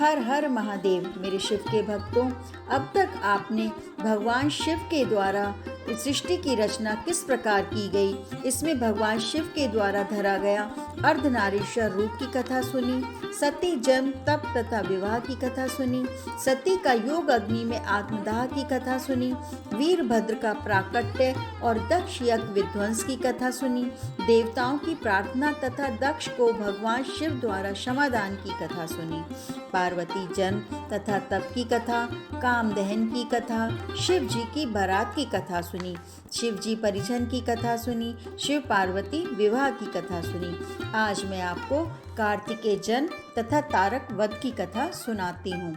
हर हर महादेव। मेरे शिव के भक्तों, अब तक आपने भगवान शिव के द्वारा सृष्टि की रचना किस प्रकार की गई, इसमें भगवान शिव के द्वारा धरा गया अर्धनारीश्वर रूप की कथा सुनी, सती जन्म तप तथा विवाह की कथा सुनी, सती का योग अग्नि में आत्मदाह की कथा सुनी, वीरभद्र का प्राकट्य और दक्ष यज्ञ विध्वंस की कथा सुनी, देवताओं की प्रार्थना तथा दक्ष को भगवान शिव द्वारा क्षमादान की कथा सुनी, पार्वती जन्म तथा तप की कथा, काम दहन की कथा, शिव जी की बारात की कथा सुनी, शिव जी परिजन की कथा सुनी, शिव पार्वती विवाह की कथा सुनी। आज मैं आपको कार्तिकेय जन्म तथा तारक वध की कथा सुनाती हूँ।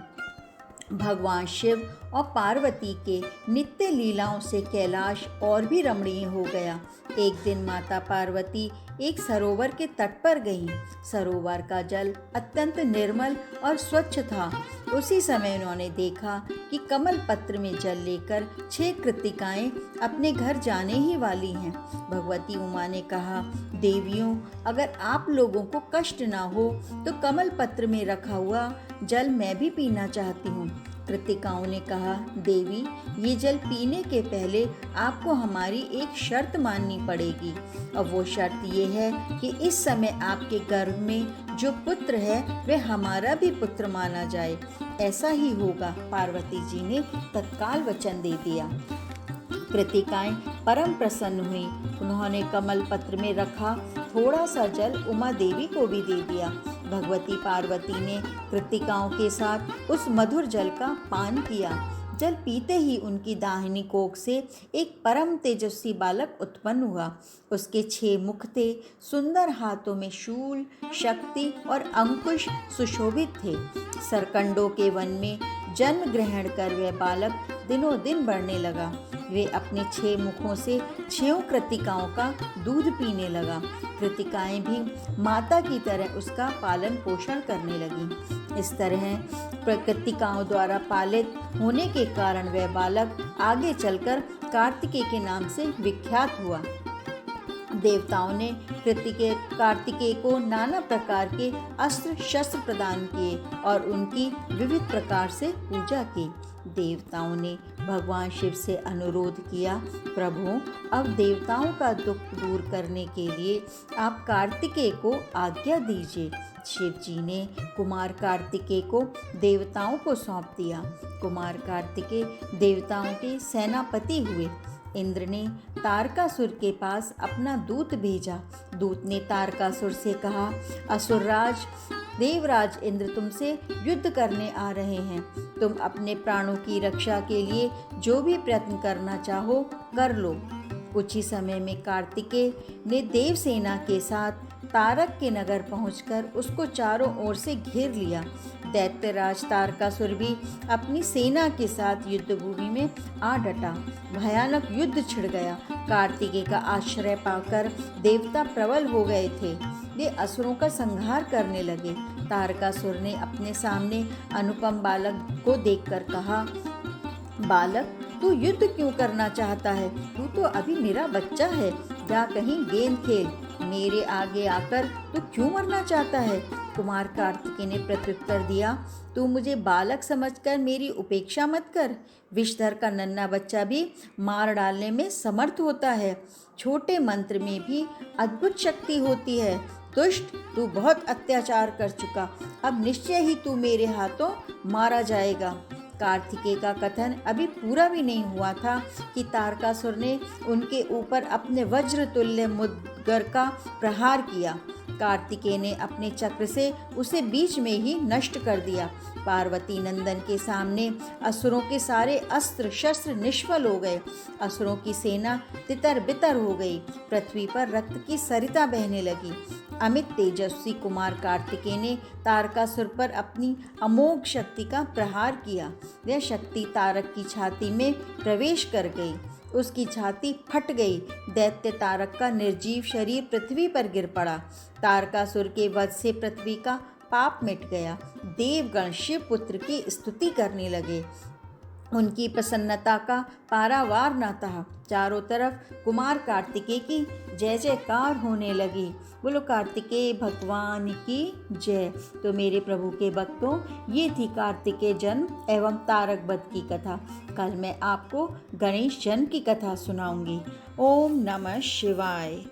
भगवान शिव और पार्वती के नित्य लीलाओं से कैलाश और भी रमणीय हो गया। एक दिन माता पार्वती एक सरोवर के तट पर गईं। सरोवर का जल अत्यंत निर्मल और स्वच्छ था। उसी समय उन्होंने देखा कि कमल पत्र में जल लेकर 6 कृत्तिकाएं अपने घर जाने ही वाली हैं। भगवती उमा ने कहा, देवियों, अगर आप लोगों को कष्ट ना हो तो कमल पत्र में रखा हुआ जल मैं भी पीना चाहती हूँ। कृत्तिकाओं ने कहा, देवी, ये जल पीने के पहले आपको हमारी एक शर्त माननी पड़ेगी, और वो शर्त ये है कि इस समय आपके गर्भ में जो पुत्र है वह हमारा भी पुत्र माना जाए। ऐसा ही होगा। पार्वती जी ने तत्काल वचन दे दिया। कृत्तिकाएं परम प्रसन्न हुई। उन्होंने कमल पत्र में रखा थोड़ा सा जल उमा देवी को भी दे दिया। भगवती पार्वती ने कृत्तिकाओं के साथ उस मधुर जल का पान किया। जल पीते ही उनकी दाहिनी कोख से एक परम तेजस्वी बालक उत्पन्न हुआ। उसके 6 मुख थे। सुंदर हाथों में शूल, शक्ति और अंकुश सुशोभित थे। सरकंडों के वन में जन्म ग्रहण कर वह बालक दिनों दिन बढ़ने लगा। वे अपने 6 मुखों से 6 कृत्तिकाओं का दूध पीने लगा। कृत्तिकाएं भी माता की तरह उसका पालन पोषण करने लगीं। इस तरह कृत्तिकाओं द्वारा पालित होने के कारण वह बालक आगे चलकर कार्तिकेय के नाम से विख्यात हुआ। देवताओं ने कार्तिकेय को नाना प्रकार के अस्त्र शस्त्र प्रदान किए और उनकी विविध प्रकार से पूजा की। देवताओं ने भगवान शिव से अनुरोध किया, प्रभु, अब देवताओं का दुख दूर करने के लिए आप कार्तिकेय को आज्ञा दीजिए। शिव जी ने कुमार कार्तिकेय को देवताओं को सौंप दिया। कुमार कार्तिकेय देवताओं के सेनापति हुए। इंद्र ने तारकासुर के पास अपना दूत भेजा। दूत ने तारकासुर से कहा, असुरराज, देवराज इंद्र तुमसे युद्ध करने आ रहे हैं। तुम अपने प्राणों की रक्षा के लिए जो भी प्रयत्न करना चाहो कर लो। कुछ ही समय में कार्तिकेय ने देवसेना के साथ तारक के नगर पहुंचकर उसको चारों ओर से घेर लिया। दैत्यराज तारकासुर भी अपनी सेना के साथ युद्ध भूमि में आ डटा। भयानक युद्ध छिड़ गया। कार्तिकेय का आश्रय पाकर देवता प्रबल हो गए थे। वे असुरों का संहार करने लगे। तारकासुर ने अपने सामने अनुपम बालक को देखकर कहा, बालक, तू युद्ध क्यों करना चाहता है? तू तो अभी मेरा बच्चा है। जा कहीं गेंद खेल। मेरे आगे आकर तू क्यों मरना चाहता है? कुमार कार्तिकेय ने प्रत्युत्तर दिया, तू मुझे बालक समझकर मेरी उपेक्षा मत कर। विषधर का नन्हा बच्चा भी मार डालने में समर्थ होता है। छोटे मंत्र में भी अद्भुत शक्ति होती है। दुष्ट, तू बहुत अत्याचार कर चुका। अब निश्चय ही तू मेरे हाथों मारा जाएगा। कार्तिकेय का कथन अभी पूरा भी नहीं हुआ था कि तारकासुर ने उनके ऊपर अपने वज्र तुल्य मुद्गर का प्रहार किया। कार्तिकेय ने अपने चक्र से उसे बीच में ही नष्ट कर दिया। पार्वती नंदन के सामने असुरों के सारे अस्त्र शस्त्र निष्फल हो गए। असुरों की सेना तितर बितर हो गई। पृथ्वी पर रक्त की सरिता बहने लगी। अमित तेजस्वी कुमार कार्तिकेय ने तारकासुर पर अपनी अमोघ शक्ति का प्रहार किया। यह शक्ति तारक की छाती में प्रवेश कर गई। उसकी छाती फट गई। दैत्य तारक का निर्जीव शरीर पृथ्वी पर गिर पड़ा। तारकासुर के वध से पृथ्वी का पाप मिट गया। देवगण शिव पुत्र की स्तुति करने लगे। उनकी प्रसन्नता का पारावार न था। चारों तरफ कुमार कार्तिकेय की जय जयकार होने लगी। बोलो कार्तिकेय भगवान की जय। तो मेरे प्रभु के भक्तों, ये थी कार्तिकेय जन्म एवं तारक वध की कथा। कल मैं आपको गणेश जन्म की कथा सुनाऊंगी। ओम नमः शिवाय।